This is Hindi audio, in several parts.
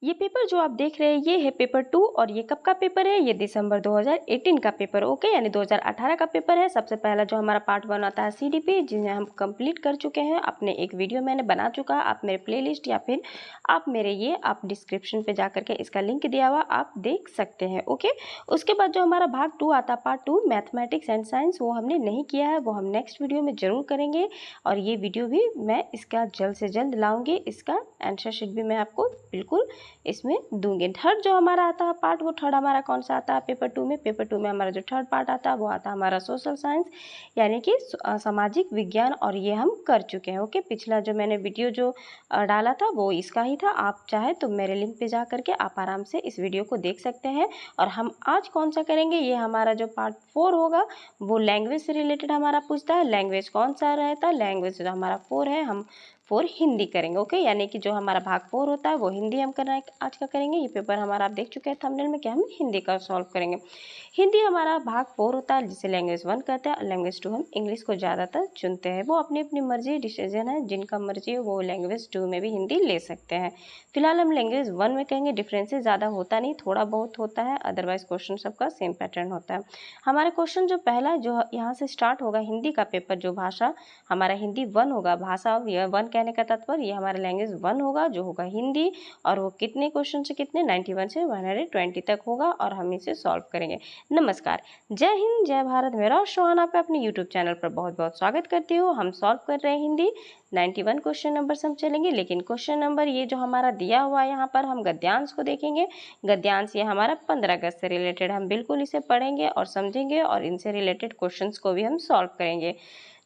ये पेपर जो आप देख रहे हैं ये है पेपर 2 और ये कब का पेपर है? ये दिसंबर 2018 का पेपर, ओके, यानी 2018 का पेपर है। सबसे पहला जो हमारा पार्ट 1 आता है सीडीपी, जिन्हें हम कंप्लीट कर चुके हैं। अपने एक वीडियो मैंने बना चुका है, आप मेरे प्लेलिस्ट या फिर आप डिस्क्रिप्शन पे जा करके इसका लिंक दिया हुआ आप देख सकते हैं, ओके। उसके बाद जो हमारा भाग 2 आता है, पार्ट 2 मैथमेटिक्स एंड साइंस, वो हमने नहीं किया है, वो हम नेक्स्ट वीडियो में ज़रूर करेंगे। और ये वीडियो भी मैं इसका जल्द से जल्द लाऊंगी, इसका आंसर शीट भी मैं आपको बिल्कुल इसमें दूंगी। थर्ड जो हमारा आता है पार्ट, वो थर्ड हमारा कौन सा आता है पेपर 2 में? पेपर 2 में हमारा जो थर्ड पार्ट आता है वो आता है हमारा सोशल साइंस, यानी कि सामाजिक विज्ञान, और ये हम कर चुके हैं, ओके। पिछला जो मैंने वीडियो जो डाला था वो इसका ही था। आप चाहे तो मेरे लिंक पे जा करके आप आराम से इस वीडियो को देख सकते हैं। और हम आज कौन सा करेंगे? ये हमारा जो पार्ट 4 होगा वो लैंग्वेज से रिलेटेड हमारा पूछता है। लैंग्वेज कौन सा रहता है? लैंग्वेज जो हमारा 4 है, हम 4 हिंदी करेंगे, ओके। यानी कि जो हमारा भाग 4 होता है वो हिंदी हम करना आज का करेंगे। ये पेपर हमारा आप देख चुके हैं थंबनेल में, क्या हम हिंदी का सॉल्व करेंगे। हिंदी हमारा भाग 4 होता है, जिसे लैंग्वेज 1 कहते हैं। लैंग्वेज 2 हम इंग्लिश को ज़्यादातर चुनते हैं, वो अपनी अपनी मर्जी डिसीजन है, जिनका मर्जी है वो लैंग्वेज 2 में भी हिंदी ले सकते हैं। फिलहाल हम लैंग्वेज 1 में कहेंगे। डिफरेंसेस ज़्यादा होता नहीं, थोड़ा बहुत होता है, अदरवाइज क्वेश्चन सबका सेम पैटर्न होता है। हमारा क्वेश्चन जो पहला जो यहाँ से स्टार्ट होगा, हिंदी का पेपर, जो भाषा हमारा हिंदी 1 होगा। भाषा यह 1 कहने का तात्पर्य ये हमारा लैंग्वेज 1 होगा, जो होगा हिंदी। और वो कितने क्वेश्चन से कितने? 91 से 120 तक होगा, और हम इसे सॉल्व करेंगे। नमस्कार, जय हिंद, जय भारत। मेरा शोहाना पे अपने यूट्यूब चैनल पर बहुत बहुत स्वागत करती हूँ। हम सॉल्व कर रहे हैं हिंदी 91 क्वेश्चन नंबर से हम चलेंगे, लेकिन क्वेश्चन नंबर ये जो हमारा दिया हुआ है यहाँ पर, हम गद्यांश को देखेंगे। गद्यांश ये हमारा 15 अगस्त से रिलेटेड, हम बिल्कुल इसे पढ़ेंगे और समझेंगे, और इनसे रिलेटेड क्वेश्चंस को भी हम सॉल्व करेंगे।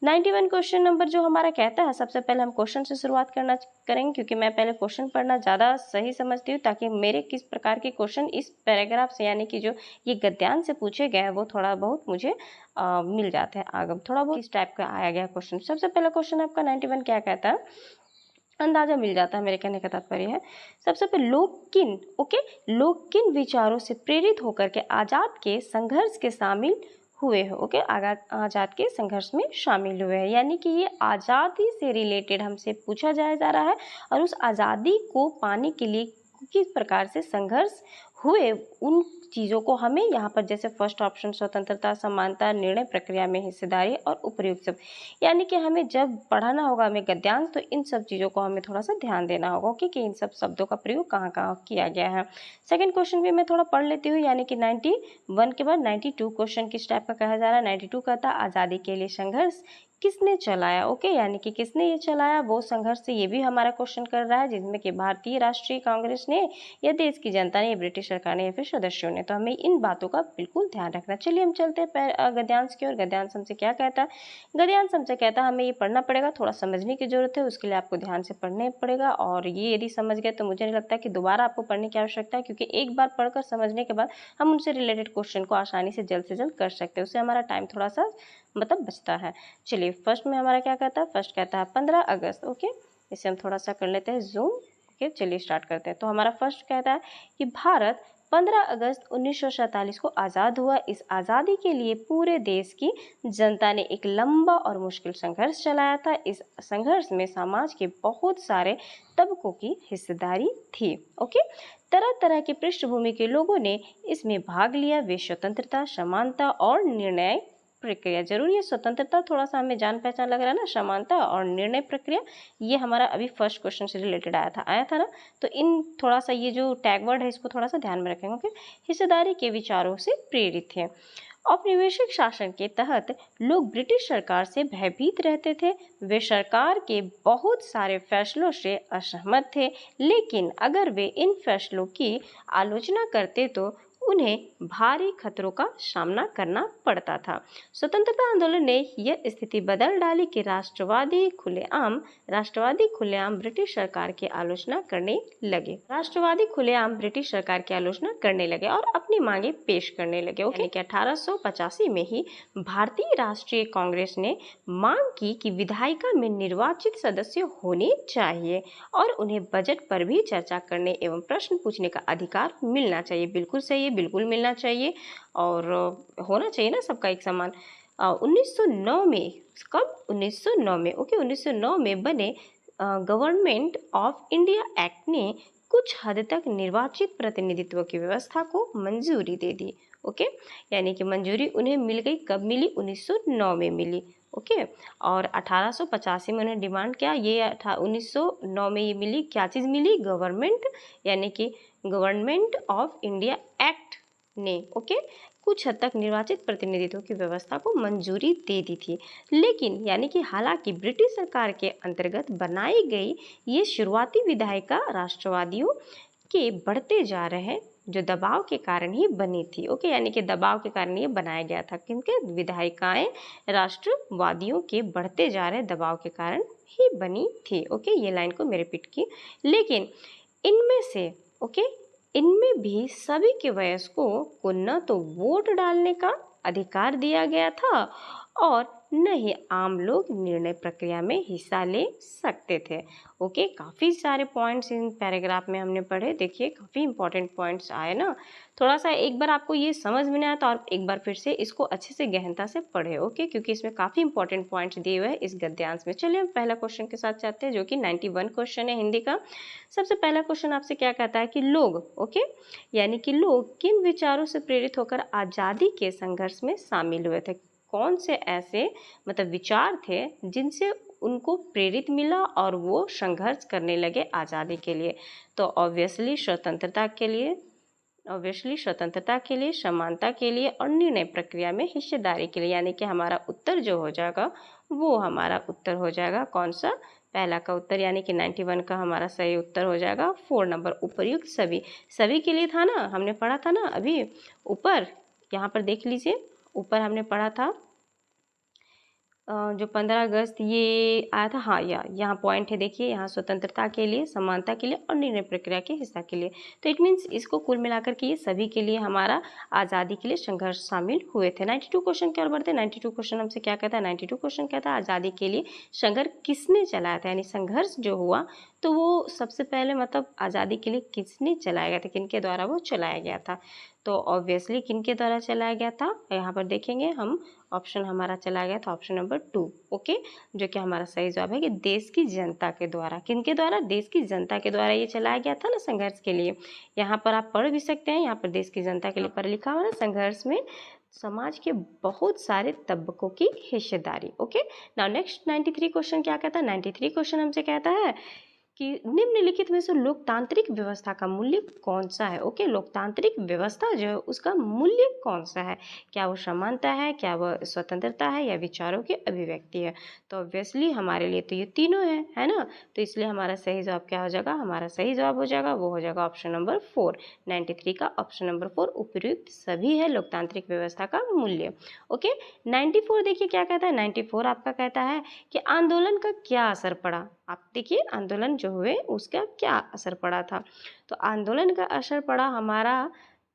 91 क्वेश्चन नंबर जो हमारा कहता है, सबसे पहले हम क्वेश्चन से शुरुआत करेंगे, क्योंकि मैं पहले क्वेश्चन पढ़ना ज़्यादा सही समझती हूँ, ताकि मेरे किस प्रकार के क्वेश्चन इस पैराग्राफ से, यानी कि जो ये गद्यांश से पूछे गए हैं, वो थोड़ा बहुत मुझे मिल जाते हैं आगे, थोड़ा बहुत किस टाइप का आया गया क्वेश्चन। सबसे पहला क्वेश्चन आपका 91 क्या कहता है, अंदाजा मिल जाता है, मेरे कहने का तात्पर्य है। सबसे पहले लोग किन विचारों से प्रेरित होकर के आजाद के संघर्ष के शामिल हुए हो, ओके। आजाद के संघर्ष में शामिल हुए हैं, यानी कि ये आज़ादी से रिलेटेड हमसे पूछा जा रहा है, और उस आज़ादी को पाने के लिए किस प्रकार से संघर्ष हुए, उन चीज़ों को हमें यहाँ पर, जैसे फर्स्ट ऑप्शन स्वतंत्रता, समानता, निर्णय प्रक्रिया में हिस्सेदारी और उपयुक्त सब, यानी कि हमें जब पढ़ाना होगा हमें गद्यांश, तो इन सब चीज़ों को हमें थोड़ा सा ध्यान देना होगा कि इन सब शब्दों का प्रयोग कहाँ कहाँ किया गया है। सेकंड क्वेश्चन भी मैं थोड़ा पढ़ लेती हूँ, यानी कि 91 के बाद 92 क्वेश्चन किस टाइप का कहा जा रहा है। 92 कहता है आज़ादी के लिए संघर्ष किसने चलाया, ओके, यानी कि किसने ये चलाया, वो संघर्ष से ये भी हमारा क्वेश्चन कर रहा है, जिसमें कि भारतीय राष्ट्रीय कांग्रेस ने, या देश की जनता ने, या ब्रिटिश सरकार ने, या फिर सदस्यों ने। तो हमें इन बातों का बिल्कुल ध्यान रखना। चलिए हम चलते हैं गद्यांश की ओर। गद्यांश हमसे क्या कहता है? गद्यांश हमसे कहता है हमें ये पढ़ना पड़ेगा, थोड़ा समझने की जरूरत है, उसके लिए आपको ध्यान से पढ़ने पड़ेगा, और ये यदि समझ गए तो मुझे नहीं लगता कि दोबारा आपको पढ़ने की आवश्यकता है, क्योंकि एक बार पढ़कर समझने के बाद हम उनसे रिलेटेड क्वेश्चन को आसानी से जल्द कर सकते हैं, उससे हमारा टाइम थोड़ा सा बचता है। चलिए फर्स्ट में हमारा क्या कहता है? फर्स्ट कहता है 15 अगस्त, ओके। इसे हम थोड़ा सा कर लेते हैं जूम, ओके। चलिए स्टार्ट करते हैं। तो हमारा फर्स्ट कहता है कि भारत 15 अगस्त 1947 को आज़ाद हुआ। इस आज़ादी के लिए पूरे देश की जनता ने एक लंबा और मुश्किल संघर्ष चलाया था। इस संघर्ष में समाज के बहुत सारे तबकों की हिस्सेदारी थी, ओके। तरह तरह की पृष्ठभूमि के लोगों ने इसमें भाग लिया। वे स्वतंत्रता, समानता और निर्णय प्रक्रिया, जरूर ये स्वतंत्रता थोड़ा सा हमें जान पहचान लग रहा है ना, समानता और निर्णय प्रक्रिया, ये हमारा अभी फर्स्ट क्वेश्चन से रिलेटेड आया था ना। तो इन थोड़ा सा ये जो टैग वर्ड है इसको थोड़ा सा ध्यान में रखेंगे, ओके। हिस्सेदारी के विचारों से प्रेरित थे। औपनिवेशिक शासन के तहत लोग ब्रिटिश सरकार से भयभीत रहते थे। वे सरकार के बहुत सारे फैसलों से असहमत थे, लेकिन अगर वे इन फैसलों की आलोचना करते तो उन्हें भारी खतरों का सामना करना पड़ता था। स्वतंत्रता आंदोलन ने यह स्थिति बदल डाली कि राष्ट्रवादी खुलेआम ब्रिटिश सरकार की आलोचना करने लगे। और अपनी मांगे पेश करने लगे, ओके। 1885 में ही भारतीय राष्ट्रीय कांग्रेस ने मांग की कि विधायिका में निर्वाचित सदस्य होने चाहिए, और उन्हें बजट पर भी चर्चा करने एवं प्रश्न पूछने का अधिकार मिलना चाहिए। बिल्कुल सही है, बिल्कुल मिलना चाहिए, और होना चाहिए ना सबका एक समान। 1909 में, कब? 1909 में, ओके। 1909 में बने गवर्नमेंट ऑफ इंडिया एक्ट ने कुछ हद तक निर्वाचित प्रतिनिधित्व की व्यवस्था को मंजूरी दे दी। ओके, यानी कि मंजूरी उन्हें मिल गई, कब मिली? 1909 में मिली। ओके, और 1885 में उन्हें डिमांड किया, ये 1909 में ये मिली, क्या चीज़ मिली? गवर्नमेंट, यानी कि गवर्नमेंट ऑफ इंडिया एक्ट ने ओके कुछ हद तक निर्वाचित प्रतिनिधित्व की व्यवस्था को मंजूरी दे दी थी। लेकिन यानी कि हालांकि ब्रिटिश सरकार के अंतर्गत बनाई गई ये शुरुआती विधायिका राष्ट्रवादियों के बढ़ते जा रहे जो दबाव के कारण ही बनी थी। ओके, यानी कि दबाव के कारण ये बनाया गया था, क्योंकि विधायिकाएं राष्ट्रवादियों के बढ़ते जा रहे दबाव के कारण ही बनी थी। ओके, ये लाइन को मैं रिपीट की। लेकिन इनमें से इनमें भी सभी के वयस्कों को न तो वोट डालने का अधिकार दिया गया था और न ही आम लोग निर्णय प्रक्रिया में हिस्सा ले सकते थे। ओके, काफ़ी सारे पॉइंट्स इन पैराग्राफ में हमने पढ़े। देखिए काफ़ी इंपॉर्टेंट पॉइंट्स आए ना। थोड़ा सा एक बार आपको ये समझ में नहीं आया तो आप एक बार फिर से इसको अच्छे से गहनता से पढ़े। ओके, क्योंकि इसमें काफ़ी इंपॉर्टेंट पॉइंट्स दिए हुए हैं इस गद्यांश में। चलिए हम पहला क्वेश्चन के साथ चलते हैं, जो कि 91 क्वेश्चन है हिंदी का। सबसे पहला क्वेश्चन आपसे क्या कहता है कि लोग यानी कि लोग किन विचारों से प्रेरित होकर आज़ादी के संघर्ष में शामिल हुए थे? कौन से ऐसे विचार थे जिनसे उनको प्रेरित मिला और वो संघर्ष करने लगे आज़ादी के लिए? तो ऑब्वियसली स्वतंत्रता के लिए, समानता के लिए और निर्णय प्रक्रिया में हिस्सेदारी के लिए। यानी कि हमारा उत्तर जो हो जाएगा वो हमारा उत्तर हो जाएगा कौन सा? पहला का उत्तर, यानी कि 91 का हमारा सही उत्तर हो जाएगा 4 नंबर। उपयुक्त सभी के लिए था ना, हमने पढ़ा था ना अभी ऊपर, यहाँ पर देख लीजिए ऊपर हमने पढ़ा था जो 15 अगस्त ये आया था। हाँ, यहाँ पॉइंट है, देखिए यहाँ स्वतंत्रता के लिए, समानता के लिए और निर्णय प्रक्रिया के हिस्सा के लिए। तो इट मीन्स इसको कुल मिलाकर के ये सभी के लिए हमारा आज़ादी के लिए संघर्ष शामिल हुए थे। 92 क्वेश्चन की ओर बढ़ते हैं। 92 क्वेश्चन हमसे क्या कहता है? 92 क्वेश्चन कहता है आज़ादी के लिए संघर्ष किसने चलाया था? यानी संघर्ष जो हुआ तो वो सबसे पहले आज़ादी के लिए किसने चलाया गया था, किनके द्वारा वो चलाया गया था? तो ऑब्वियसली किनके द्वारा चलाया गया था? यहाँ पर देखेंगे हम, ऑप्शन हमारा चला गया था ऑप्शन नंबर 2। ओके, जो कि हमारा सही जवाब है कि देश की जनता के द्वारा। किनके द्वारा? देश की जनता के द्वारा ये चलाया गया था ना संघर्ष के लिए। यहाँ पर आप पढ़ भी सकते हैं, यहाँ पर देश की जनता के लिए पर लिखा हुआ है संघर्ष में समाज के बहुत सारे तबकों की हिस्सेदारी। ओके, नाउ नेक्स्ट 93 क्वेश्चन क्या कहता है? 93 क्वेश्चन हमसे कहता है कि निम्नलिखित में से लोकतांत्रिक व्यवस्था का मूल्य कौन सा है? ओके, लोकतांत्रिक व्यवस्था जो है उसका मूल्य कौन सा है? क्या वो समानता है, क्या वह स्वतंत्रता है, या विचारों की अभिव्यक्ति है? तो ऑब्वियसली हमारे लिए तो ये तीनों है ना। तो इसलिए हमारा सही जवाब क्या हो जाएगा? हमारा सही जवाब हो जाएगा वो हो जाएगा ऑप्शन नंबर 4। 93 का ऑप्शन नंबर 4 उपयुक्त सभी है लोकतांत्रिक व्यवस्था का मूल्य। ओके, 94 देखिए क्या कहता है? 94 आपका कहता है कि आंदोलन का क्या असर पड़ा? आप देखिए आंदोलन जो हुए उसका क्या असर पड़ा था। तो आंदोलन का असर पड़ा हमारा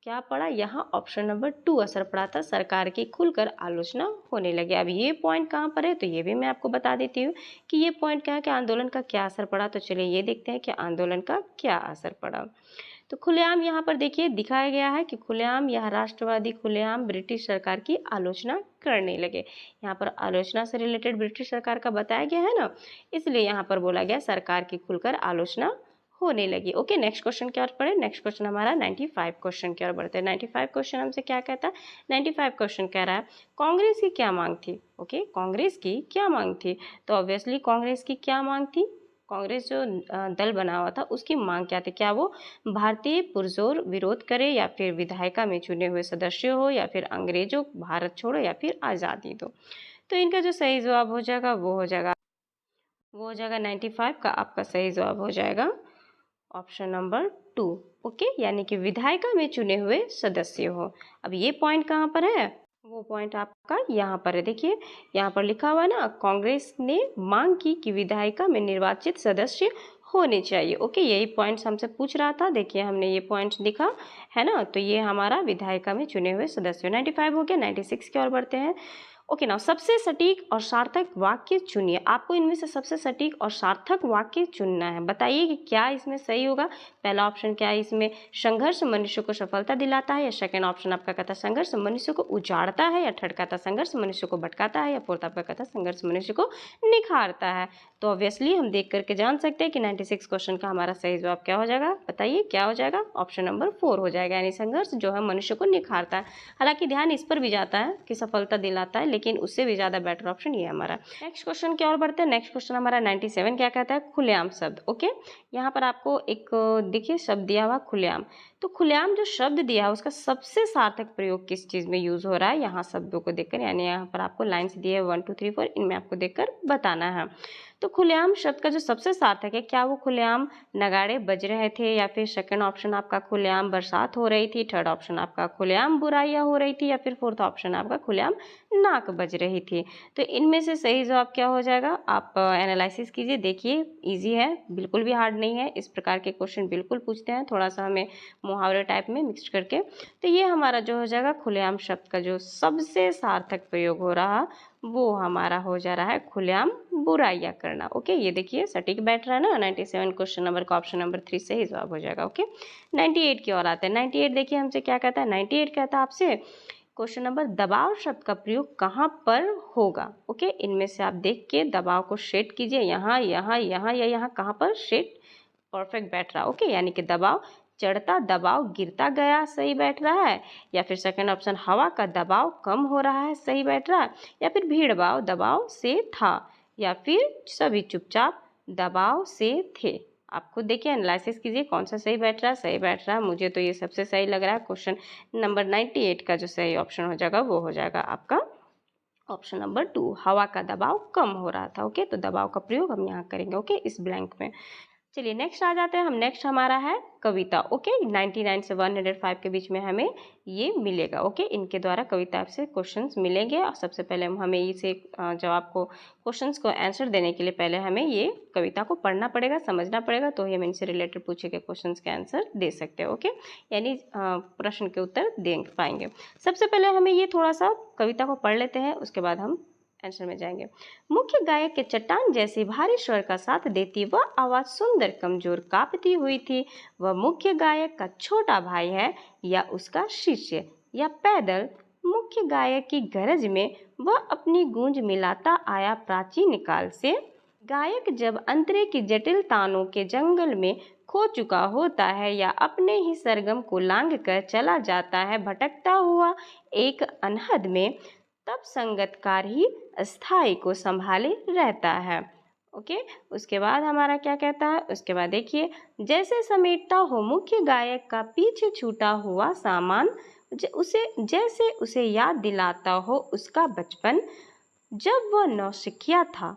क्या पड़ा? यहाँ ऑप्शन नंबर 2 असर पड़ा था, सरकार की खुलकर आलोचना होने लगी। अब ये पॉइंट कहाँ पर है तो ये भी मैं आपको बता देती हूँ कि ये पॉइंट क्या है कि आंदोलन का क्या असर पड़ा। तो चलिए ये देखते हैं कि आंदोलन का क्या असर पड़ा। तो खुलेआम यहाँ पर देखिए दिखाया गया है कि खुलेआम यह राष्ट्रवादी खुलेआम ब्रिटिश सरकार की आलोचना करने लगे। यहाँ पर आलोचना से रिलेटेड ब्रिटिश सरकार का बताया गया है ना, इसलिए यहाँ पर बोला गया सरकार की खुलकर आलोचना होने लगी। ओके, नेक्स्ट क्वेश्चन क्या और पढ़े? नेक्स्ट क्वेश्चन हमारा 95 क्वेश्चन की ओर बढ़ते हैं। 95 क्वेश्चन हमसे क्या कहता है? 95 क्वेश्चन कह रहा है कांग्रेस की क्या मांग थी? ओके, कांग्रेस की क्या मांग थी? तो ऑब्वियसली कांग्रेस की क्या मांग थी? कांग्रेस जो दल बना हुआ था उसकी मांग क्या थी? क्या वो भारतीय पुरजोर विरोध करे, या फिर विधायिका में चुने हुए सदस्य हो, या फिर अंग्रेजों भारत छोड़ो, या फिर आज़ादी दो? तो इनका जो सही जवाब हो जाएगा वो हो जाएगा 95 का आपका सही जवाब हो जाएगा ऑप्शन नंबर 2। ओके, यानी कि विधायिका में चुने हुए सदस्य हो। अब ये पॉइंट कहाँ पर है? वो पॉइंट आपका यहाँ पर है। देखिए यहाँ पर लिखा हुआ है ना, कांग्रेस ने मांग की कि विधायिका में निर्वाचित सदस्य होने चाहिए। ओके, यही पॉइंट्स हमसे पूछ रहा था। देखिए हमने ये पॉइंट्स लिखा है ना, तो ये हमारा विधायिका में चुने हुए सदस्य। 95 हो गया। 96 की ओर बढ़ते हैं। ओके नाउ सबसे सटीक और सार्थक वाक्य चुनिए। आपको इनमें से सबसे सटीक और सार्थक वाक्य चुनना है। बताइए कि क्या इसमें सही होगा। पहला ऑप्शन क्या है, इसमें संघर्ष मनुष्य को सफलता दिलाता है, या सेकंड ऑप्शन आपका कहता है संघर्ष मनुष्य को उजाड़ता है, या थर्ड कहता है संघर्ष मनुष्य को भटकाता है, या फोर्थ आपका कहता है संघर्ष मनुष्य को निखारता है। तो ऑब्वियसली हम देख करके जान सकते हैं कि 96 क्वेश्चन का हमारा सही जवाब क्या हो जाएगा। बताइए क्या हो जाएगा। ऑप्शन नंबर 4 हो जाएगा, यानी संघर्ष जो है मनुष्य को निखारता है। हालांकि ध्यान इस पर भी जाता है कि सफलता दिलाता है, लेकिन उससे भी ज़्यादा बेटर ऑप्शन ये हमारा। नेक्स्ट क्वेश्चन की ओर बढ़ते हैं। नेक्स्ट क्वेश्चन हमारा 97 क्या कहता है, खुलेआम शब्द। ओके, यहाँ पर आपको एक देखिए शब्द दिया हुआ खुलेआम। तो खुलेआम जो शब्द दिया है उसका सबसे सार्थक प्रयोग किस चीज़ में यूज़ हो रहा है, यहाँ शब्दों को देखकर, यानी यहाँ पर आपको लाइन्स दिए है 1 2 3 4, इनमें आपको देखकर बताना है। तो खुलेआम शब्द का जो सबसे सार्थक है, क्या वो खुलेआम नगाड़े बज रहे थे, या फिर सेकंड ऑप्शन आपका खुलेआम बरसात हो रही थी, थर्ड ऑप्शन आपका खुलेआम बुराइयां हो रही थी, या फिर फोर्थ ऑप्शन आपका खुलेआम नाक बज रही थी। तो इनमें से सही जवाब क्या हो जाएगा, आप एनालिसिस कीजिए। देखिए इजी है, बिल्कुल भी हार्ड नहीं है। इस प्रकार के क्वेश्चन बिल्कुल पूछते हैं, थोड़ा सा हमें मुहावरे टाइप में मिक्स करके। तो ये हमारा जो हो जाएगा खुलेआम शब्द का जो सबसे सार्थक प्रयोग हो रहा वो हमारा हो जा रहा है खुलेआम बुराइयां करना। ओके, ये देखिए सटीक बैठ रहा है ना। 97 क्वेश्चन नंबर का ऑप्शन नंबर 3 सही जवाब हो जाएगा। ओके, 98 की ओर आते हैं। 98 देखिए हमसे क्या कहता है। 98 कहता है आपसे क्वेश्चन नंबर, दबाव शब्द का प्रयोग कहाँ पर होगा। ओके, इनमें से आप देख के दबाव को शेड कीजिए, यहाँ यहाँ यहाँ या यहाँ, कहाँ पर शेड परफेक्ट बैठ रहा है। ओके, यानी कि दबाव चढ़ता दबाव गिरता गया सही बैठ रहा है, या फिर सेकंड ऑप्शन हवा का दबाव कम हो रहा है सही बैठ रहा है, या फिर भीड़ भाव दबाव से था, या फिर सभी चुपचाप दबाव से थे। आप खुद देखिए, एनालिसिस कीजिए कौन सा सही बैठ रहा है। सही बैठ रहा है, मुझे तो ये सबसे सही लग रहा है। क्वेश्चन नंबर 98 का जो सही ऑप्शन हो जाएगा वो हो जाएगा आपका ऑप्शन नंबर 2, हवा का दबाव कम हो रहा था। ओके, तो दबाव का प्रयोग हम यहाँ करेंगे। ओके, इस ब्लैंक में। चलिए नेक्स्ट आ जाते हैं हम। नेक्स्ट हमारा है कविता। ओके, 99 से 105 के बीच में हमें ये मिलेगा। ओके, इनके द्वारा कविता से क्वेश्चंस मिलेंगे, और सबसे पहले हमें इसे जवाब को क्वेश्चंस को आंसर देने के लिए पहले हमें ये कविता को पढ़ना पड़ेगा, समझना पड़ेगा, तो ही हम इनसे रिलेटेड पूछे गए क्वेश्चंस के आंसर दे सकते हैं। ओके, यानी प्रश्न के उत्तर दे पाएंगे। सबसे पहले हमें ये थोड़ा सा कविता को पढ़ लेते हैं, उसके बाद हम आंसर में जाएंगे। मुख्य गायक के चट्टान जैसी भारी स्वर का साथ देती वह आवाज सुंदर कमजोर कांपती हुई थी। वह मुख्य गायक का छोटा भाई है या उसका शिष्य, या पैदल मुख्य गायक की गरज में वह अपनी गूंज मिलाता आया प्राचीन काल से। गायक जब अंतरे की जटिल तानों के जंगल में खो चुका होता है, या अपने ही सरगम को लांघ कर चला जाता है भटकता हुआ एक अनहद में, तब संगतकार ही स्थाई को संभाले रहता है। ओके, उसके बाद हमारा क्या कहता है। उसके बाद देखिए, जैसे समेटता हो मुख्य गायक का पीछे छूटा हुआ सामान, जैसे उसे याद दिलाता हो उसका बचपन, जब वह नौसिखिया था।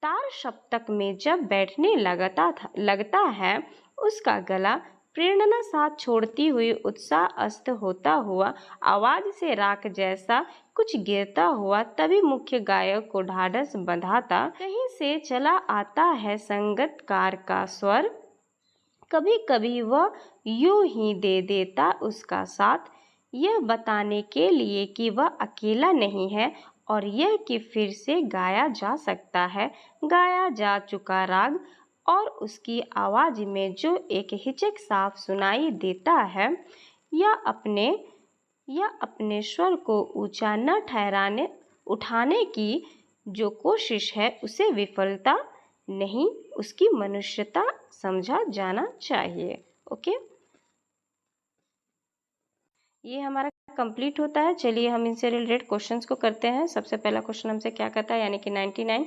तार सप्तक में जब बैठने लगता है उसका गला, प्रेरणा साथ छोड़ती हुई उत्साह अस्त होता हुआ आवाज से राख जैसा कुछ गिरता हुआ, तभी मुख्य गायक को ढाढ़स बंधाता कहीं से चला आता है संगतकार का स्वर। कभी कभी वह यूं ही दे देता उसका साथ, यह बताने के लिए कि वह अकेला नहीं है, और यह कि फिर से गाया जा सकता है गाया जा चुका राग, और उसकी आवाज में जो एक हिचक साफ सुनाई देता है, या अपने स्वर को ऊंचा न ठहराने उठाने की जो कोशिश है उसे विफलता नहीं, उसकी मनुष्यता समझा जाना चाहिए। ओके, ये हमारा कंप्लीट होता है। चलिए हम इनसे रिलेटेड क्वेश्चंस को करते हैं। सबसे पहला क्वेश्चन हमसे क्या कहता है, यानी कि 99,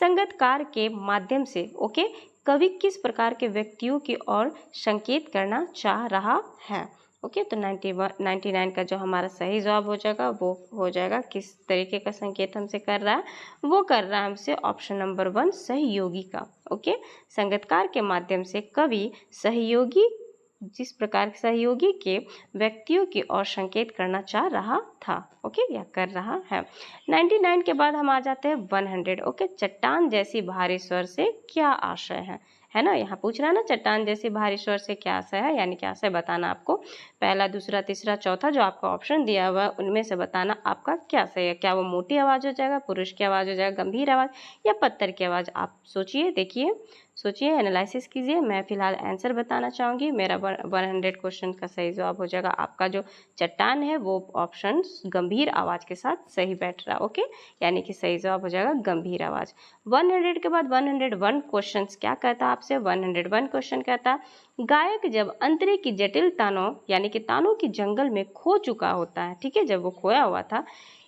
संगतकार के माध्यम से ओके कवि किस प्रकार के व्यक्तियों की ओर संकेत करना चाह रहा है। ओके, तो 99 का जो हमारा सही जवाब हो जाएगा वो हो जाएगा किस तरीके का संकेत हमसे कर रहा है, वो कर रहा है हमसे ऑप्शन नंबर 1 सहयोगी का। ओके, संगतकार के माध्यम से कवि सहयोगी जिस प्रकार सहयोगी के व्यक्तियों की ओर संकेत करना चाह रहा था, ओके, या कर रहा है। 99 के बाद हम आ जाते हैं 100। ओके, चट्टान जैसी भारी स्वर से क्या आशय है। है ना। यहाँ पूछ रहा है ना, चट्टान जैसी भारी स्वर से क्या आशय है, यानी क्या आशय बताना आपको। पहला, दूसरा, तीसरा, चौथा जो आपका ऑप्शन दिया हुआ है उनमें से बताना आपका क्या सही है। क्या वो मोटी आवाज़ हो जाएगा, पुरुष की आवाज़ हो जाएगा, गंभीर आवाज़, या पत्थर की आवाज़। आप सोचिए, देखिए, सोचिए, एनालिसिस कीजिए। मैं फिलहाल आंसर बताना चाहूँगी। मेरा 100 क्वेश्चन का सही जवाब हो जाएगा आपका जो चट्टान है वो ऑप्शन गंभीर आवाज़ के साथ सही बैठ रहा। ओके, यानी कि सही जवाब हो जाएगा गंभीर आवाज़। 100 के बाद 101 क्वेश्चन क्या कहता है आपसे। 101 क्वेश्चन कहता गायक जब अंतरे की जटिल तानों यानी कि तानों की जंगल में खो चुका होता है, ठीक है, जब वो खोया हुआ था,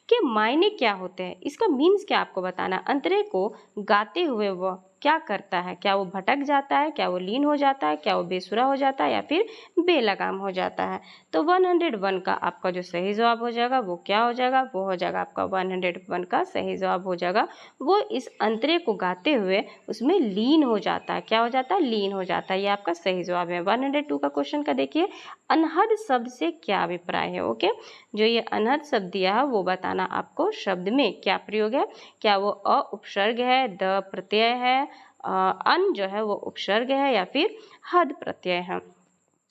के मायने क्या होते हैं, इसका मीन्स क्या आपको बताना। अंतरे को गाते हुए वो क्या करता है, क्या वो भटक जाता है, क्या वो लीन हो जाता है, क्या वो बेसुरा हो जाता है, या फिर बेलगाम हो जाता है। तो 101 का आपका जो सही जवाब हो जाएगा वो क्या हो जाएगा, वो हो जाएगा आपका 101 का सही जवाब हो जाएगा वो इस अंतरे को गाते हुए उसमें लीन हो जाता है। क्या हो जाता है, लीन हो जाता है। ये आपका सही जवाब है। 102 का क्वेश्चन का देखिए, अनहद शब्द से क्या अभिप्राय है। ओके, जो ये अनहद शब्द दिया है वो बताना आपको शब्द में क्या प्रयोग है। क्या वो अ उपसर्ग है, द प्रत्यय है, अन जो है वो उपसर्ग है, या फिर हद प्रत्यय है।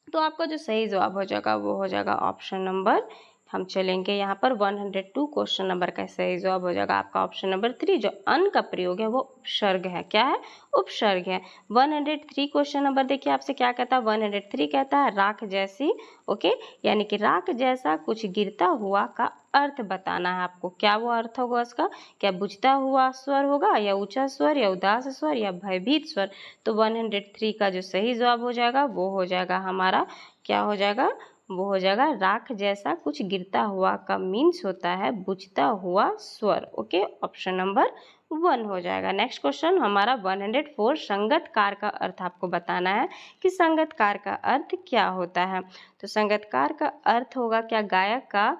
तो आपका जो सही जवाब हो जाएगा वो हो जाएगा ऑप्शन नंबर, हम चलेंगे यहाँ पर 102 क्वेश्चन नंबर का सही जवाब हो जाएगा आपका ऑप्शन नंबर 3। जो अन का प्रयोग है वो उपसर्ग है। क्या है, उपसर्ग है। 103 क्वेश्चन नंबर देखिए आपसे क्या कहता है। 103 कहता है राख जैसी, ओके, यानी कि राख जैसा कुछ गिरता हुआ का अर्थ बताना है आपको। क्या वो अर्थ होगा उसका, क्या बुझता हुआ स्वर होगा, या ऊंचा स्वर, या उदास स्वर, या भयभीत स्वर। तो 103 का जो सही जवाब हो जाएगा वो हो जाएगा हमारा, क्या हो जाएगा, वो हो जाएगा राख जैसा कुछ गिरता हुआ का मीन्स होता है बुझता हुआ स्वर। ओके, ऑप्शन नंबर 1 हो जाएगा। नेक्स्ट क्वेश्चन हमारा 104, संगतकार का अर्थ आपको बताना है कि संगतकार का अर्थ क्या होता है। तो संगतकार का अर्थ होगा क्या, गायक का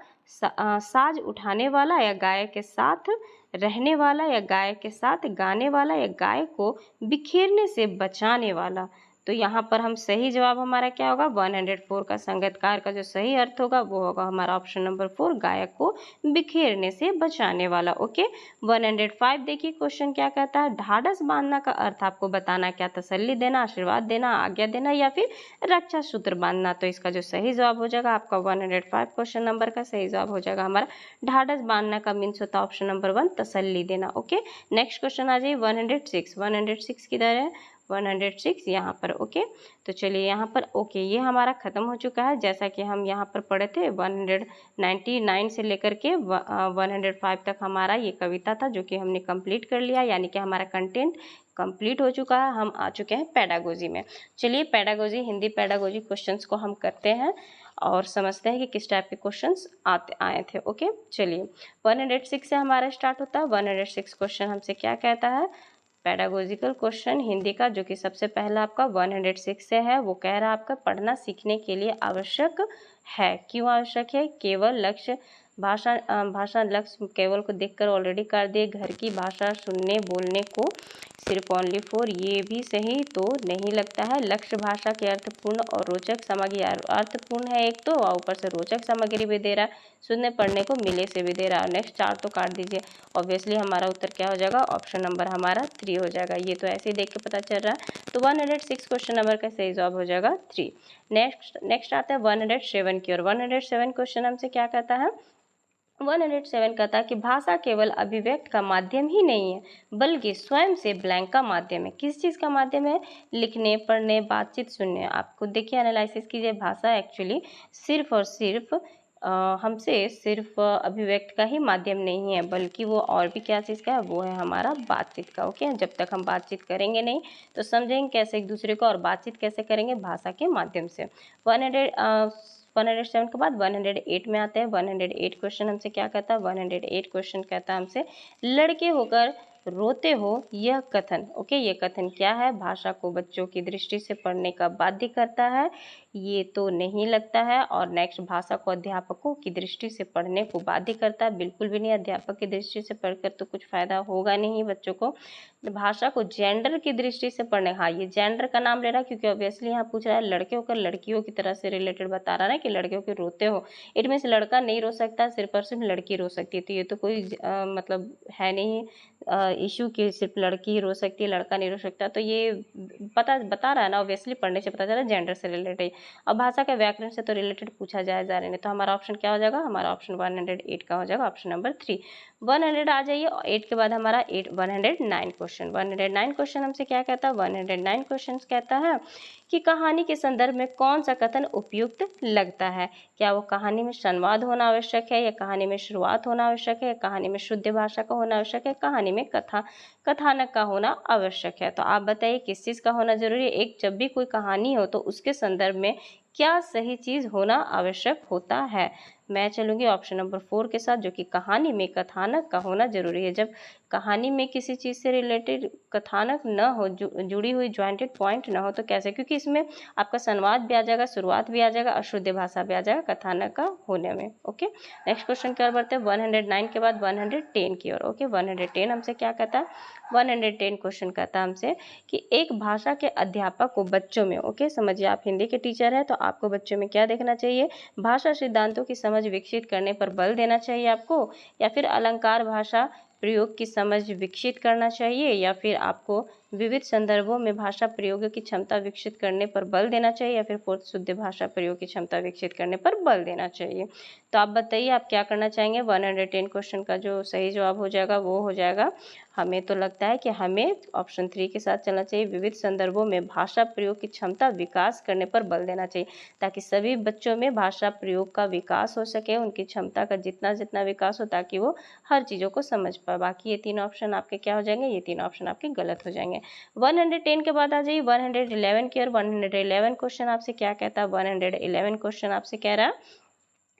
साज उठाने वाला, या गायक के साथ रहने वाला, या गायक के साथ गाने वाला, या गायक को बिखेरने से बचाने वाला। तो यहाँ पर हम सही जवाब हमारा क्या होगा, 104 का संगतकार का जो सही अर्थ होगा वो होगा हमारा ऑप्शन नंबर 4, गायक को बिखेरने से बचाने वाला। ओके, 105 देखिए क्वेश्चन क्या कहता है। ढाढ़स बांधना का अर्थ आपको बताना, क्या तसल्ली देना, आशीर्वाद देना, आज्ञा देना, या फिर रक्षा सूत्र बांधना। तो इसका जो सही जवाब हो जाएगा आपका 105 क्वेश्चन नंबर का सही जवाब हो जाएगा हमारा ढाढ़स बांधना का मीन्स होता है ऑप्शन नंबर 1, तसल्ली देना। ओके, नेक्स्ट क्वेश्चन आ जाइए 106। 106 किधर है, 106 यहाँ पर। ओके, तो चलिए यहाँ पर, ओके, ये हमारा खत्म हो चुका है। जैसा कि हम यहाँ पर पढ़े थे 199 से लेकर के 105 तक हमारा ये कविता था जो कि हमने कंप्लीट कर लिया, यानी कि हमारा कंटेंट कंप्लीट हो चुका है। हम आ चुके हैं पेडागोजी में। चलिए पेडागोजी, हिंदी पेडागोजी क्वेश्चंस को हम करते हैं और समझते हैं कि किस टाइप के क्वेश्चंस आए थे। ओके, चलिए 106 से हमारा स्टार्ट होता है। 106 क्वेश्चन हमसे क्या कहता है, पेडागोजिकल क्वेश्चन हिंदी का, जो कि सबसे पहला आपका 106 से है। वो कह रहा है आपका पढ़ना सीखने के लिए आवश्यक है। क्यों आवश्यक है, केवल लक्ष्य भाषा लक्ष्य केवल को देखकर ऑलरेडी कर दिए, घर की भाषा सुनने बोलने को सिर्फ ओनली फॉर, ये भी सही तो नहीं लगता है। लक्ष्य भाषा के अर्थपूर्ण और रोचक सामग्री, अर्थपूर्ण है एक तो, और ऊपर से रोचक सामग्री भी दे रहा है, सुनने पढ़ने को मिले से भी दे रहा है। नेक्स्ट 4 तो काट दीजिए। ऑब्वियसली हमारा उत्तर क्या हो जाएगा, ऑप्शन नंबर हमारा 3 हो जाएगा। ये तो ऐसे ही देख के पता चल रहा है। तो 106 क्वेश्चन नंबर का सही जवाब हो जाएगा 3। नेक्स्ट आता है 107 की ओर। 107 क्वेश्चन हमसे क्या कहता है, 107 कहता है कि भाषा केवल अभिव्यक्त का माध्यम ही नहीं है बल्कि स्वयं से ब्लैंक का माध्यम है। किस चीज़ का माध्यम है, लिखने, पढ़ने, बातचीत, सुनने। आप खुद देखिए, एनालिसिस कीजिए। भाषा एक्चुअली सिर्फ और सिर्फ हमसे सिर्फ अभिव्यक्त का ही माध्यम नहीं है, बल्कि वो और भी क्या चीज़ का है, वो है हमारा बातचीत का। ओके, जब तक हम बातचीत करेंगे नहीं तो समझेंगे कैसे एक दूसरे को, और बातचीत कैसे करेंगे, भाषा के माध्यम से। 107 के बाद 108 में आते हैं। 108 क्वेश्चन हमसे क्या कहता है, 108 क्वेश्चन कहता है हमसे, लड़के होकर रोते हो यह कथन। ओके, ये कथन क्या है, भाषा को बच्चों की दृष्टि से पढ़ने का बाध्य करता है, ये तो नहीं लगता है। और नेक्स्ट, भाषा को अध्यापकों की दृष्टि से पढ़ने को बाध्य करता है, बिल्कुल भी नहीं। अध्यापक की दृष्टि से पढ़कर तो कुछ फ़ायदा होगा नहीं बच्चों को। भाषा को जेंडर की दृष्टि से पढ़ने, हाँ ये जेंडर का नाम ले रहा है क्योंकि ऑब्वियसली यहाँ पूछ रहा है लड़के होकर लड़कियों की तरह से रिलेटेड बता रहा है कि लड़कियों के रोते हो, इट मीन्स लड़का नहीं रो सकता, सिर्फ और सिर्फ लड़की रो सकती है। तो ये तो कोई मतलब है नहीं इशू कि सिर्फ लड़की ही रो सकती है, लड़का नहीं रो सकता। तो ये बता रहा है ना, ऑब्वियसली पढ़ने से पता चला जेंडर से रिलेटेड। अब भाषा के व्याकरण से तो रिलेटेड पूछा जाए जा रहे नहीं, तो हमारा ऑप्शन क्या हो जाएगा, हमारा ऑप्शन 108 का हो जाएगा, ऑप्शन नंबर 3। 100 आ जाइए, 8 के बाद हमारा 109 क्वेश्चन। 109 क्वेश्चन हमसे क्या कहता है, 109 क्वेश्चन कहता है कि कहानी के संदर्भ में कौन सा कथन उपयुक्त लगता है। क्या वो कहानी में संवाद होना आवश्यक है, या कहानी में शुरुआत होना आवश्यक है, या कहानी में शुद्ध भाषा का होना आवश्यक है, कहानी में कथानक का होना आवश्यक है। तो आप बताइए किस चीज़ का होना जरूरी है। एक, जब भी कोई कहानी हो तो उसके संदर्भ में क्या सही चीज़ होना आवश्यक होता है। मैं चलूँगी ऑप्शन नंबर 4 के साथ, जो कि कहानी में कथानक का होना जरूरी है। जब कहानी में किसी चीज़ से रिलेटेड कथानक न हो, जुड़ी हुई ज्वाइंटेड पॉइंट न हो, तो कैसे, क्योंकि इसमें आपका संवाद भी आ जाएगा, शुरुआत भी आ जाएगा, अशुद्ध भाषा भी आ जाएगा कथानक का होने में। ओके, नेक्स्ट क्वेश्चन की ओर बढ़ते हैं 109 के बाद 110 की ओर। ओके, 110 हमसे क्या कहता है, 110 क्वेश्चन कहता है हमसे कि एक भाषा के अध्यापक को बच्चों में, ओके समझिए आप हिंदी के टीचर हैं तो आपको बच्चों में क्या देखना चाहिए, भाषा सिद्धांतों की समझ विकसित करने पर बल देना चाहिए आपको, या फिर अलंकार भाषा प्रयोग की समझ विकसित करना चाहिए, या फिर आपको विविध संदर्भों में भाषा प्रयोग की क्षमता विकसित करने पर बल देना चाहिए, या फिर फोर्थ शुद्ध भाषा प्रयोग की क्षमता विकसित करने पर बल देना चाहिए। तो आप बताइए आप क्या करना चाहेंगे। 110 क्वेश्चन का जो सही जवाब हो जाएगा वो हो जाएगा, हमें तो लगता है कि हमें ऑप्शन 3 के साथ चलना चाहिए, विविध संदर्भों में भाषा प्रयोग की क्षमता विकास करने पर बल देना चाहिए, ताकि सभी बच्चों में भाषा प्रयोग का विकास हो सके, उनकी क्षमता का जितना विकास हो, ताकि वो हर चीज़ों को समझ पाए। बाकी ये 3 ऑप्शन आपके क्या हो जाएंगे, ये 3 ऑप्शन आपके गलत हो जाएंगे। 110 के बाद आ जाइए 111 की, और 111 क्वेश्चन आपसे क्या कहता है, 111 क्वेश्चन आपसे कह रहा है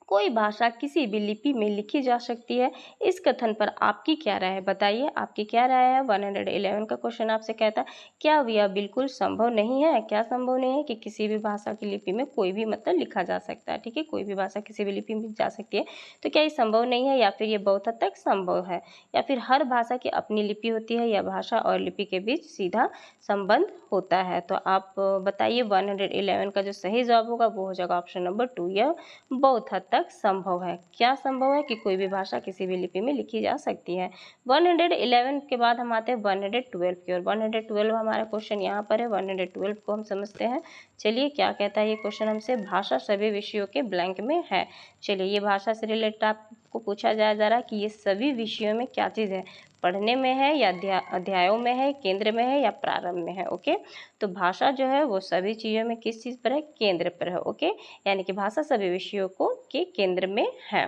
कोई भाषा किसी भी लिपि में लिखी जा सकती है, इस कथन पर आपकी क्या राय है, बताइए आपकी क्या राय है। 111 का क्वेश्चन आपसे कहता है क्या यह बिल्कुल संभव नहीं है, क्या संभव नहीं है कि किसी भी भाषा की लिपि में कोई भी मतलब लिखा जा सकता है, ठीक है, कोई भी भाषा किसी भी लिपि में जा सकती है, तो क्या ये संभव नहीं है, या फिर ये बहुत हद तक संभव है, या फिर हर भाषा की अपनी लिपि होती है, या भाषा और लिपि के बीच सीधा संबंध होता है। तो आप बताइए 111 का जो सही जवाब होगा वो हो जाएगा ऑप्शन नंबर 2, यह बहुत हद तक संभव है। क्या संभव है कि कोई भी भाषा किसी भी लिपि में लिखी जा सकती है। 111 के बाद हम आते हैं 112 की ओर। 112 हमारा क्वेश्चन यहाँ पर है, 112 को हम समझते हैं। चलिए क्या कहता है ये क्वेश्चन हमसे, भाषा सभी विषयों के ब्लैंक में है। चलिए ये भाषा से रिलेटेड आपको पूछा जा रहा है कि ये सभी विषयों में क्या चीज़ है, पढ़ने में है, या अध्यायों में है, केंद्र में है, या प्रारंभ में है। ओके, तो भाषा जो है वो सभी चीज़ों में किस चीज़ पर है, केंद्र पर है। ओके, यानी कि भाषा सभी विषयों को के केंद्र में है।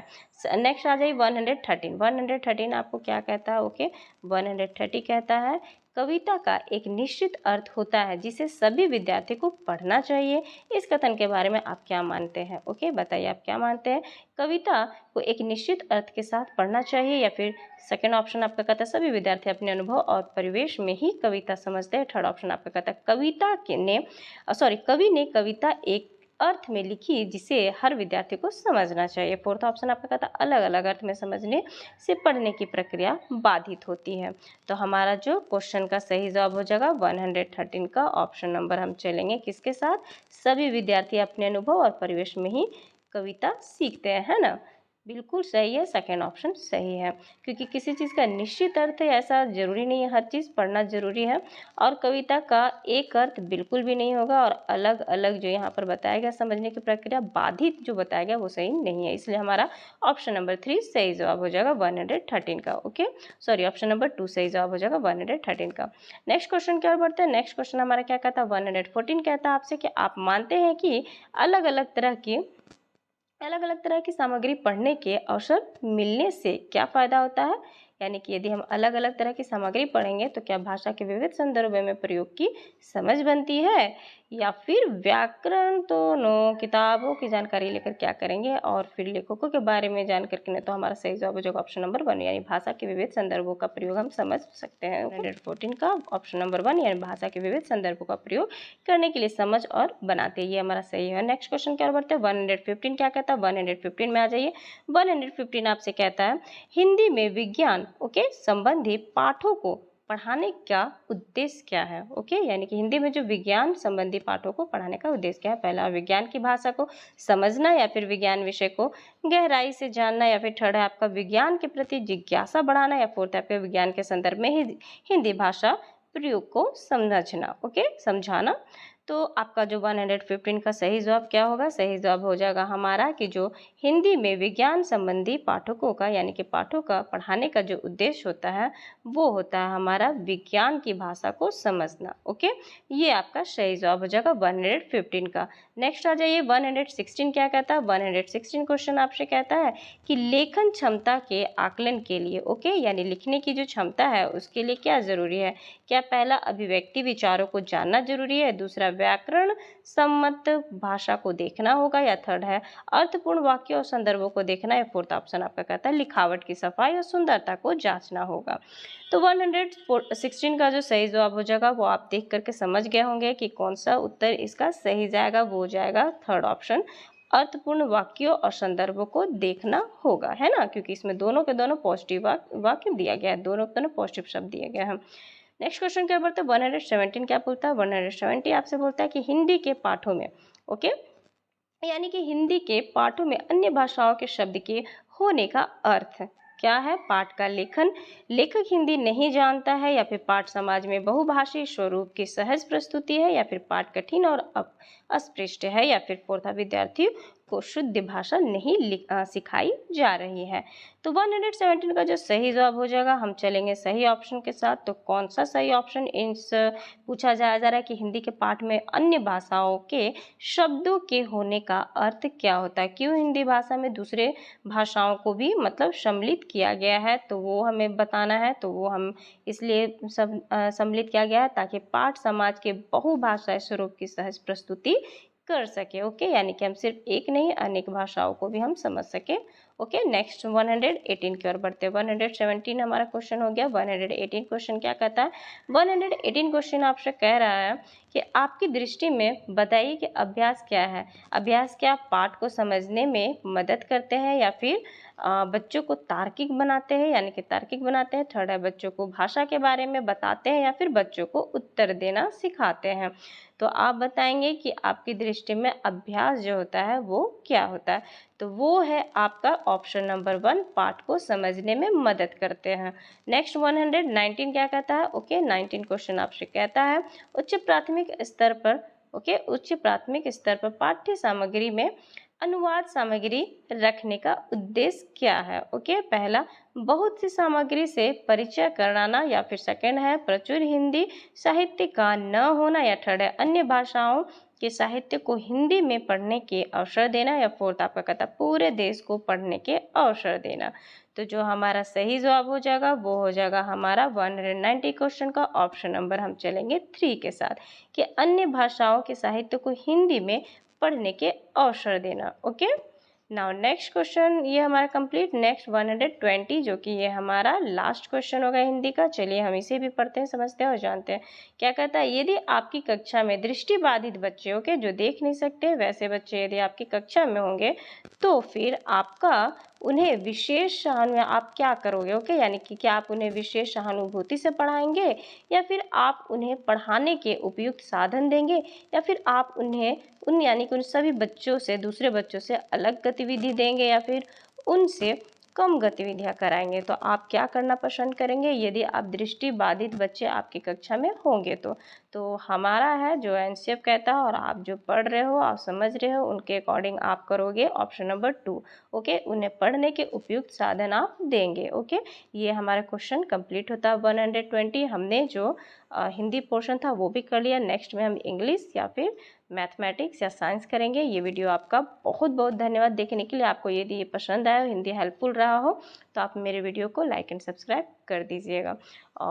नेक्स्ट आ जाइए 113। 113 आपको क्या कहता है, ओके 130 कहता है कविता का एक निश्चित अर्थ होता है जिसे सभी विद्यार्थी को पढ़ना चाहिए, इस कथन के बारे में आप क्या मानते हैं। ओके, बताइए आप क्या मानते हैं, कविता को एक निश्चित अर्थ के साथ पढ़ना चाहिए, या फिर सेकंड ऑप्शन आपका कहता है सभी विद्यार्थी अपने अनुभव और परिवेश में ही कविता समझते हैं। थर्ड ऑप्शन आपका कहता है कवि ने कविता एक अर्थ में लिखी जिसे हर विद्यार्थी को समझना चाहिए। फोर्थ ऑप्शन आपका कहता है अलग अलग अर्थ में समझने से पढ़ने की प्रक्रिया बाधित होती है। तो हमारा जो क्वेश्चन का सही जवाब हो जाएगा 113 का ऑप्शन नंबर, हम चलेंगे किसके साथ, सभी विद्यार्थी अपने अनुभव और परिवेश में ही कविता सीखते हैं, है ना, बिल्कुल सही है, सेकेंड ऑप्शन सही है, क्योंकि किसी चीज़ का निश्चित अर्थ है ऐसा जरूरी नहीं है, हर चीज़ पढ़ना जरूरी है, और कविता का एक अर्थ बिल्कुल भी नहीं होगा, और अलग अलग जो यहाँ पर बताया गया समझने की प्रक्रिया बाधित जो बताया गया वो सही नहीं है, इसलिए हमारा ऑप्शन नंबर 3 सही जवाब हो जाएगा 113 का। ओके, सॉरी ऑप्शन नंबर 2 सही जवाब हो जाएगा 113 का। नेक्स्ट क्वेश्चन की ओर बढ़ते हैं। नेक्स्ट क्वेश्चन हमारा क्या कहता है, 114 कहता है आपसे कि आप मानते हैं कि अलग अलग तरह की सामग्री पढ़ने के अवसर मिलने से क्या फ़ायदा होता है, यानी कि यदि हम अलग अलग तरह की सामग्री पढ़ेंगे तो क्या भाषा के विविध संदर्भों में प्रयोग की समझ बनती है, या फिर व्याकरण, दोनों किताबों की जानकारी लेकर क्या करेंगे और फिर लेखकों के बारे में जानकर के तो हमारा सही जवाब हो जाएगा ऑप्शन नंबर 1 यानी भाषा के विविध संदर्भों का प्रयोग हम समझ सकते हैं। 114 का ऑप्शन नंबर 1 यानी भाषा के विविध संदर्भों का प्रयोग करने के लिए समझ और बनाते, ये हमारा सही है। नेक्स्ट क्वेश्चन क्या बढ़ते हैं 115 क्या कहता है, 115 में आ जाइए। 115 आपसे कहता है हिंदी में विज्ञान संबंधी पाठों को पढ़ाने का उद्देश्य क्या है। यानी कि हिंदी में जो विज्ञान संबंधी पाठों को पढ़ाने का उद्देश्य क्या है। पहला, विज्ञान की भाषा को समझना या फिर विज्ञान विषय को गहराई से जानना, या फिर थर्ड है आपका विज्ञान के प्रति जिज्ञासा बढ़ाना, या फोर्थ है आपका विज्ञान के संदर्भ में ही हिंदी भाषा प्रयोग को समझना, समझाना। तो आपका जो 115 का सही जवाब क्या होगा, सही जवाब हो जाएगा हमारा कि जो हिंदी में विज्ञान संबंधी पाठकों का यानी कि पाठों का पढ़ाने का जो उद्देश्य होता है वो होता है हमारा विज्ञान की भाषा को समझना। ये आपका सही जवाब हो जाएगा 115 का। नेक्स्ट आ जाइए 116 क्या कहता है। 116 क्वेश्चन आपसे कहता है कि लेखन क्षमता के आकलन के लिए यानी लिखने की जो क्षमता है उसके लिए क्या जरूरी है। क्या पहला, अभिव्यक्ति विचारों को जानना जरूरी है, दूसरा व्याकरण सम्मत भाषा को देखना होगा, या थर्ड है अर्थपूर्ण वाक्यों और संदर्भों को देखना, या फोर्थ ऑप्शन आपका कहता है लिखावट की सफाई और सुंदरता को जांचना होगा। तो 116 का जो सही जवाब हो जाएगा वो आप देख करके समझ गए होंगे कि कौन सा उत्तर इसका सही जाएगा, वो हो जाएगा थर्ड ऑप्शन, अर्थपूर्ण वाक्यों और संदर्भों को देखना होगा, है ना, क्योंकि इसमें दोनों के दोनों पॉजिटिव वाक्य दिया गया है, दोनों के दोनों पॉजिटिव शब्द दिए गए हैं। नेक्स्ट क्वेश्चन क्या बोलता है 117 क्या बोलता है। 170 आपसे बोलता है कि हिंदी के पाठों में यानी कि हिंदी के पाठों में अन्य भाषाओं के शब्द के होने का अर्थ क्या है। पाठ का लेखन लेखक हिंदी नहीं जानता है, या फिर पाठ समाज में बहुभाषी स्वरूप की सहज प्रस्तुति है, या फिर पाठ कठिन और अस्पृष्ट है, या फिर फोर्थ विद्यार्थियों को शुद्ध भाषा नहीं सिखाई जा रही है। तो 117 का जो सही जवाब हो जाएगा, हम चलेंगे सही ऑप्शन के साथ। तो कौन सा सही ऑप्शन पूछा जा रहा है कि हिंदी के पाठ में अन्य भाषाओं के शब्दों के होने का अर्थ क्या होता है, क्यों हिंदी भाषा में दूसरे भाषाओं को भी मतलब सम्मिलित किया गया है, तो वो हमें बताना है। तो वो हम इसलिए सम्मिलित किया गया है ताकि पाठ समाज के बहुभाषाई स्वरूप की सहज प्रस्तुति कर सके। यानी कि हम सिर्फ एक नहीं अनेक भाषाओं को भी हम समझ सके। नेक्स्ट 118 की ओर बढ़ते हैं। 117 हमारा क्वेश्चन हो गया। 118 क्वेश्चन क्या कहता है। 118 क्वेश्चन आपसे कह रहा है कि आपकी दृष्टि में बताइए कि अभ्यास क्या है। अभ्यास क्या पाठ को समझने में मदद करते हैं, या फिर बच्चों को तार्किक बनाते हैं, यानी कि तार्किक बनाते हैं। थर्ड है बच्चों को भाषा के बारे में बताते हैं, या फिर बच्चों को उत्तर देना सिखाते हैं। तो आप बताएंगे कि आपकी दृष्टि में अभ्यास जो होता है वो क्या होता है। तो वो है आपका ऑप्शन नंबर 1, पाठ को समझने में मदद करते हैं। नेक्स्ट 119 क्या कहता है। 19 क्वेश्चन आपसे कहता है उच्च प्राथमिक स्तर पर उच्च प्राथमिक स्तर पर पाठ्य सामग्री में अनुवाद सामग्री रखने का उद्देश्य क्या है। पहला, बहुत सी सामग्री से परिचय कराना, या फिर सेकंड है प्रचुर हिंदी साहित्य का न होना, या थर्ड है अन्य भाषाओं के साहित्य को हिंदी में पढ़ने के अवसर देना, या फोर्थ आपका कहता पूरे देश को पढ़ने के अवसर देना। तो जो हमारा सही जवाब हो जाएगा वो हो जाएगा हमारा 190 क्वेश्चन का ऑप्शन नंबर हम चलेंगे 3 के साथ, कि अन्य भाषाओं के साहित्य को हिंदी में पढ़ने के अवसर देना। नाउ नेक्स्ट क्वेश्चन ये हमारा कंप्लीट। नेक्स्ट 120 जो कि ये हमारा लास्ट क्वेश्चन होगा हिंदी का। चलिए हम इसे भी पढ़ते हैं, समझते हैं और जानते हैं क्या कहता है। यदि आपकी कक्षा में दृष्टिबाधित बच्चे जो देख नहीं सकते, वैसे बच्चे यदि आपकी कक्षा में होंगे तो फिर आपका उन्हें विशेष आप क्या करोगे। यानी कि क्या आप उन्हें विशेष सहानुभूति से पढ़ाएंगे, या फिर आप उन्हें पढ़ाने के उपयुक्त साधन देंगे, या फिर आप उन्हें यानी कि उन सभी बच्चों से दूसरे बच्चों से अलग गतिविधि देंगे, या फिर उनसे कम गतिविधियां कराएंगे। तो आप क्या करना पसंद करेंगे यदि आप दृष्टिबाधित बच्चे आपकी कक्षा में होंगे। तो हमारा है जो एनसीएफ कहता है, और आप जो पढ़ रहे हो आप समझ रहे हो उनके अकॉर्डिंग आप करोगे ऑप्शन नंबर 2। उन्हें पढ़ने के उपयुक्त साधन आप देंगे। ये हमारा क्वेश्चन कंप्लीट होता है 120। हमने जो हिंदी पोर्शन था वो भी कर लिया। नेक्स्ट में हम इंग्लिश या फिर मैथमेटिक्स या साइंस करेंगे। ये वीडियो आपका बहुत बहुत धन्यवाद देखने के लिए। आपको यदि ये पसंद आया, हिंदी हेल्पफुल रहा हो, तो आप मेरे वीडियो को लाइक एंड सब्सक्राइब कर दीजिएगा। और